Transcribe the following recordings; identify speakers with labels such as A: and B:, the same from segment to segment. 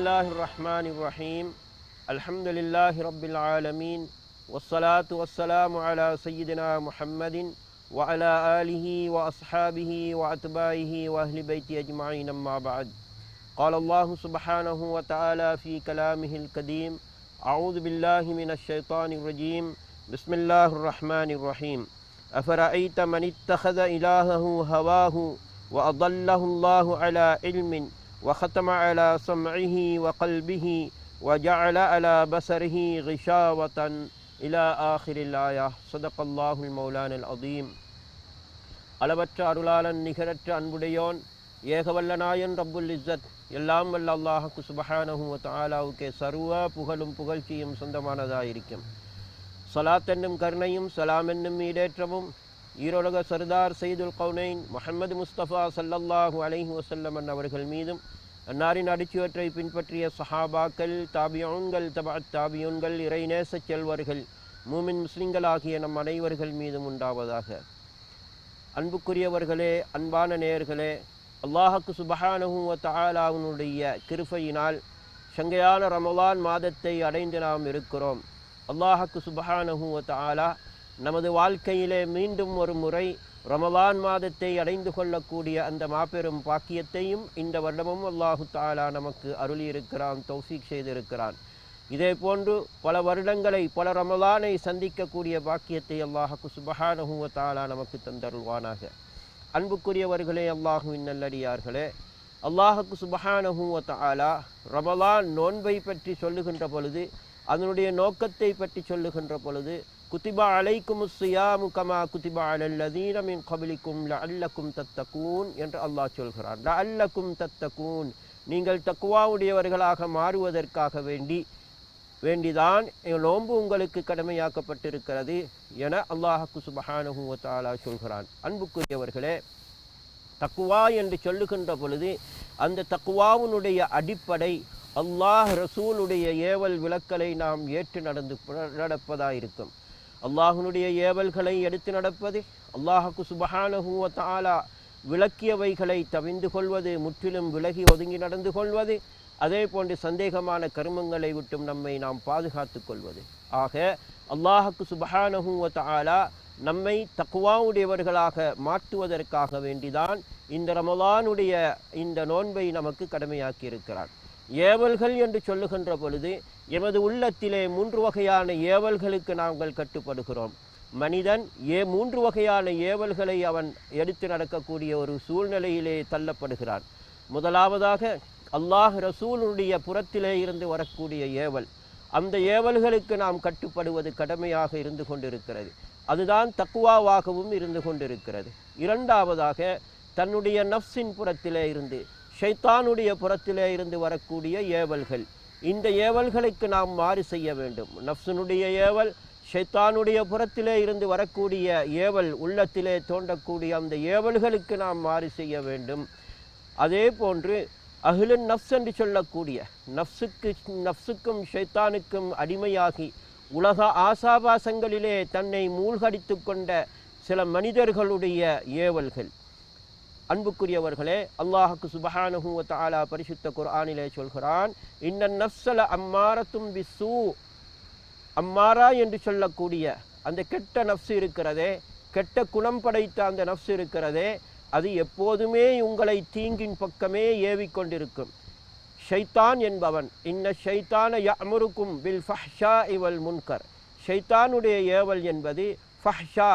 A: பிஸ்மில்லாஹிர் ரஹ்மானிர் ரஹீம். அல்ஹம்துலில்லாஹி ரப்பில் ஆலமீன். வஸ்ஸலாத்து வஸ்ஸலாமு அலா சய்யிதினா முஹம்மதின் வ அலா ஆலிஹி வ அஸ்ஹாபிஹி வ அத்பாஇஹி வ அஹ்லி பைத்தி அஜ்மஈன். அம்மா பஅத். قال الله سبحانه وتعالى في كلامه القديم: أعوذ بالله من الشيطان الرجيم. بسم الله الرحمن الرحيم. أفرأيت من اتخذ إلهه هواه وأضله الله على علم وختم على سمعه وقلبه وجعل على بصره غشاوة إلى آخر الآية. صدق الله المولان العظيم. அளவற்ற அருளாளன் நிகரற்ற அன்புடையோன் ஏகவல்ல நாயன் ரப்புல் இஸ்ஸத் எல்லாம் வல்ல அல்லாஹ்வுக்கு சுப்ஹானஹு வ தஆலாவுக்கே சர்வ புகழும் புகழ்ச்சியும் சொந்தமானதாயிருக்கும். ஸலாத் என்னும் கருணையும் சலாம் என்னும் ஈடேற்றமும் ஈரோலக சர்தார் சைதுல் கௌனைன் முஹம்மது முஸ்தபா ஸல்லல்லாஹு அலைஹி வஸல்லம் அவர்கள் மீதும் அன்னாரின் அடிச்சுவற்றை பின்பற்றிய சஹாபாக்கள், தாபியூன்கள், தபஅத் தாபியூன்கள், இறைநேச செல்வர்கள், மூமின் முஸ்லிம்கள் ஆகிய நம் அனைவர்கள் மீதும் உண்டாவதாக. அன்புக்குரியவர்களே, அன்பான நேயர்களே, அல்லாஹ்வுக்கு சுப்ஹானஹு வ தஆலாவுடைய கிருபையினால் சங்கையான ரமலான் மாதத்தை அடைந்து நாம் இருக்கிறோம். அல்லாஹ்வுக்கு சுப்ஹானஹு வ தஆலா நமது வாழ்க்கையிலே மீண்டும் ஒரு முறை ரமலான் மாதத்தை அடைந்து கொள்ளக்கூடிய அந்த மாபெரும் பாக்கியத்தையும் இந்த வருடமும் அல்லாஹு தஆலா நமக்கு அருளியிருக்கிறான், தௌஃபீக் செய்திருக்கிறான். இதே போன்று பல வருடங்களை, பல ரமலானை சந்திக்கக்கூடிய பாக்கியத்தை அல்லாஹ்வுக்கு சுப்ஹானஹு வ தஆலா நமக்கு தந்தருள்வானாக. அன்புக்குரியவர்களே, அல்லாஹுவின் நல்லடியார்களே, அல்லாஹ்வுக்கு சுப்ஹானஹு வ தஆலா ரமலான் நோன்பை பற்றி சொல்லுகின்ற பொழுது, அதனுடைய நோக்கத்தை பற்றி சொல்லுகின்ற பொழுது, குதிபா அலைக்குமுஸ் ஸியாமு கமா குதிபா அலல்லதீன மின் கப்லிக்கும் லஅல்லக்கும் தத்தகூன் என்று அல்லாஹ் சொல்கிறான். லஅல்லக்கும் தத்தகூன், நீங்கள் தக்வாவுடையவர்களாக மாறுவதற்காக வேண்டிதான் நோன்பு உங்களுக்கு கடமையாக்கப்பட்டிருக்கிறது என அல்லாஹ்வுக்கு சுப்ஹானஹு வ தஆலா சொல்கிறான். அன்புக்குரியவர்களே, தக்வா என்று சொல்லுகின்ற பொழுது அந்த தக்வாவுனுடைய அடிப்படை அல்லாஹ் ரசூலுடைய ஏவல் விளக்கலை நாம் ஏற்று நடப்பதாயிருக்கும். அல்லாஹ்வுடைய ஏவல்களை எடுத்து நடப்பது, அல்லாஹ்வுக்கு சுப்ஹானஹு வ தஆலா விளக்கியவைகளை தவிந்து கொள்வது, முற்றிலும் விலகி ஒதுங்கி நடந்து கொள்வது, அதே போன்று சந்தேகமான கர்மங்களை விட்டும் நம்மை நாம் பாதுகாத்து கொள்வது. ஆக அல்லாஹ்வுக்கு சுப்ஹானஹு வ தஆலா நம்மை தக்வாவுடையவர்களாக மாற்றுவதற்காக வேண்டிதான் இந்த ரமலானுடைய இந்த நோன்பை நமக்கு கடமையாக்கி இருக்கிறார். ஏவல்கள் என்று சொல்லுகின்ற பொழுது எமது உள்ளத்திலே 3 வகையான ஏவல்களுக்கு நாங்கள் கட்டுப்படுகிறோம். மனிதன் 3 வகையான ஏவல்களை அவன் எடுத்து நடக்கக்கூடிய ஒரு சூழ்நிலையிலே தள்ளப்படுகிறான். முதலாவதாக அல்லாஹ் ரசூலுடைய புறத்திலே இருந்து வரக்கூடிய ஏவல், அந்த ஏவல்களுக்கு நாம் கட்டுப்படுவது கடமையாக இருந்து கொண்டிருக்கிறது. அதுதான் தக்வாவாகவும் இருந்து கொண்டிருக்கிறது. இரண்டாவதாக தன்னுடைய நஃப்ஸின் புறத்திலே இருந்து, ஷைத்தானுடைய புறத்திலே இருந்து வரக்கூடிய ஏவல்கள், இந்த ஏவல்களுக்கு நாம் மாறு செய்ய வேண்டும். நஃப்ஸினுடைய ஏவல், ஷைத்தானுடைய புறத்திலே இருந்து வரக்கூடிய ஏவல், உள்ளத்திலே தோன்றக்கூடிய அந்த ஏவல்களுக்கு நாம் மாறு செய்ய வேண்டும். அதே போன்று அஹ்லுன் நஃப்ஸ் என்று சொல்லக்கூடிய நஃப்ஸுக்கும் ஷைத்தானுக்கும் அடிமையாகி உலக ஆசாபாசங்களிலே தன்னை மூழ்கடித்து கொண்ட சில மனிதர்களுடைய ஏவல்கள். அன்புக்குரியவர்களே, அல்லாஹ்வுக்கு சுப்ஹானஹு வ தஆலா பரிசுத்த குர்ஆனிலே சொல்கிறான், இன்னன் நஃப்ஸல அம்மாரத்தும் பிஸ்ஸூ. அம்மாரா என்று சொல்லக்கூடிய அந்த கெட்ட நஃப்ஸ் இருக்கிறதே, கெட்ட குணம் படைத்த அந்த நஃப்ஸ் இருக்கிறதே, அது எப்போதுமே உங்களை தீங்கின் பக்கமே ஏவிக்கொண்டிருக்கும். ஷைத்தான் என்பவன், இன்ன ஷைத்தான யஅமுருக்கும் பில் ஃபஹ்ஷாஇ வல் முன்கர். ஷைத்தானுடைய ஏவல் என்பது ஃபஹ்ஷா,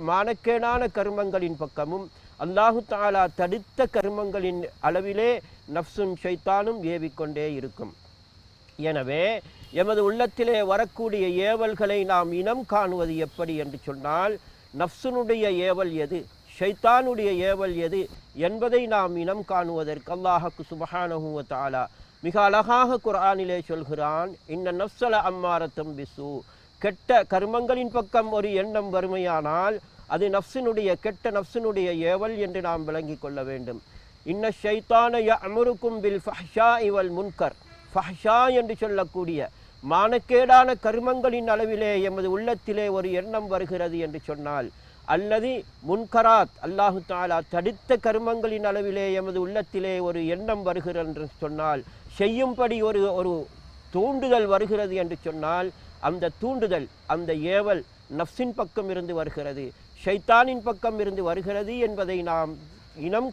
A: மானக்கேடான கர்மங்களின் பக்கமும், அல்லாஹு தஆலா தடுத்த கர்மங்களின் அளவிலே நஃப்ஸும் ஷைத்தானும் ஏவிக்கொண்டே இருக்கும். எனவே எமது உள்ளத்திலே வரக்கூடிய ஏவல்களை நாம் இனம் காணுவது எப்படி என்று சொன்னால், நஃப்ஸுனுடைய ஏவல் எது, ஷைத்தானுடைய ஏவல் எது என்பதை நாம் இனம் காணுவதற்கு அல்லாஹ்வுக்கு சுப்ஹானஹு வ தஆலா மிக அழகாக குர்ஆனிலே சொல்கிறான், இன்ன நஃப்ஸல அம்மாரத்தும் பிஸ்ஸூ. கெட்ட கர்மங்களின் பக்கம் ஒரு எண்ணம் வறுமையானால் அது நஃப்ஸினுடைய கெட்ட நஃப்ஸினுடைய ஏவல் என்று நாம் விளங்கி கொள்ள வேண்டும். இன்ன ஷைத்தான யஅமுருக்கும் பில் ஃபஹ்ஷாஇ வல் முன்கர். ஃபஹ்ஷா என்று சொல்லக்கூடிய மானக்கேடான கர்மங்களின் அளவிலே எமது உள்ளத்திலே ஒரு எண்ணம் வருகிறது என்று சொன்னால், அல்லது முன்கராத் அல்லாஹு தஆலா தடுத்த கர்மங்களின் அளவிலே எமது உள்ளத்திலே ஒரு எண்ணம் வருகிறது என்று சொன்னால், செய்யும்படி ஒரு ஒரு தூண்டுதல் வருகிறது என்று சொன்னால், அந்த தூண்டுதல், அந்த ஏவல் நஃப்ஸின் பக்கம் இருந்து வருகிறது, ஷைத்தானின் பக்கம் இருந்து வருகிறது என்பதை நாம் இனம்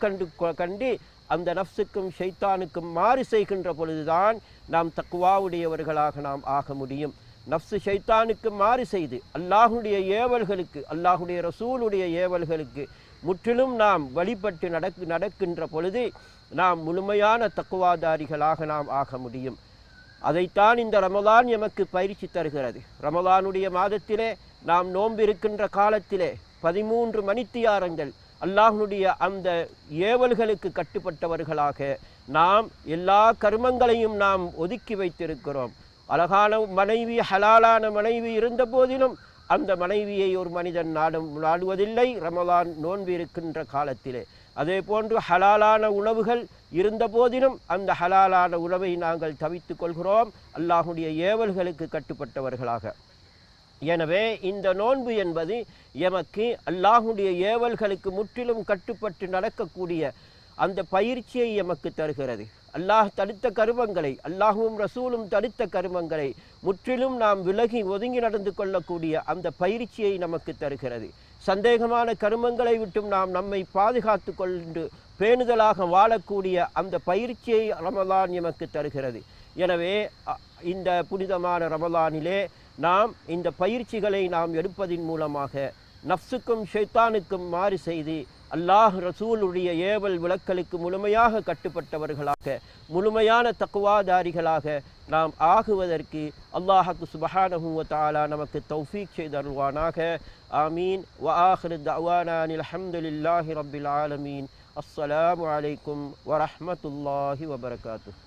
A: கண்டு அந்த நஃப்ஸுக்கும் ஷைத்தானுக்கும் மாறு செய்கின்ற பொழுதுதான் நாம் தக்வாவுடையவர்களாக நாம் ஆக முடியும். நஃப்ஸு ஷைத்தானுக்கு மாறு செய்து அல்லாஹுடைய ஏவல்களுக்கு, அல்லாஹுடைய ரசூலுடைய ஏவல்களுக்கு முற்றிலும் நாம் வழிபட்டு நடக்கின்ற பொழுது நாம் முழுமையான தக்குவாதாரிகளாக நாம் ஆக முடியும். அதைத்தான் இந்த ரமலான் எமக்கு பயிற்சி தருகிறது. ரமலானுடைய மாதத்திலே நாம் நோம்பிருக்கின்ற காலத்திலே 13 மணித்தியாரங்கள் அல்லாஹ்வுடைய அந்த ஏவல்களுக்கு கட்டுப்பட்டவர்களாக நாம் எல்லா கர்மங்களையும் நாம் ஒதுக்கி வைத்திருக்கிறோம். அழகான மனைவி, ஹலாலான மனைவி இருந்த போதிலும் அந்த மனைவியை ஒரு மனிதன் நாடுவதில்லை ரமலான் நோன்பு இருக்கின்ற காலத்திலே. அதே போன்று ஹலாலான உணவுகள் இருந்த போதிலும் அந்த ஹலாலான உணவை நாங்கள் தவித்து கொள்கிறோம் அல்லாஹுடைய ஏவல்களுக்கு கட்டுப்பட்டவர்களாக. எனவே இந்த நோன்பு என்பது எமக்கு அல்லாஹுடைய ஏவல்களுக்கு முற்றிலும் கட்டுப்பட்டு நடக்கக்கூடிய அந்த பயிற்சியை எமக்கு தருகிறது. அல்லாஹ் தடுத்த கருமங்களை, அல்லாஹும் ரசூலும் தடுத்த கருமங்களை முற்றிலும் நாம் விலகி ஒதுங்கி நடந்து கொள்ளக்கூடிய அந்த பயிற்சியை நமக்கு தருகிறது. சந்தேகமான கருமங்களை விட்டும் நாம் நம்மை பாதுகாத்து கொண்டு பேணுதலாக வாழக்கூடிய அந்த பயிற்சியை ரமலான் எமக்கு தருகிறது. எனவே இந்த புனிதமான ரமலானிலே நாம் இந்த பயிற்சிகளை நாம் எடுப்பதின் மூலமாக நஃப்ஸுக்கும் ஷைத்தானுக்கும் மாறு செய்து அல்லாஹ் ரசூலுடைய ஏவல் விளக்கலுக்கு முழுமையாக கட்டுப்பட்டவர்களாக, முழுமையான தக்வாதாரிகளாக நாம் ஆகுவதற்கு அல்லாஹ்வுக்கு சுப்ஹானஹு வ தஆலா நமக்கு தௌஃபீக் செய்தருள்வானாக. ஆமீன். வ ஆகிரு தஅவானா அல்ஹம்துலில்லாஹி ரப்பில் ஆலமீன். அஸ்ஸலாமு அலைக்கும் வ ரஹ்மத்துல்லாஹி வ பரகாத்துஹு.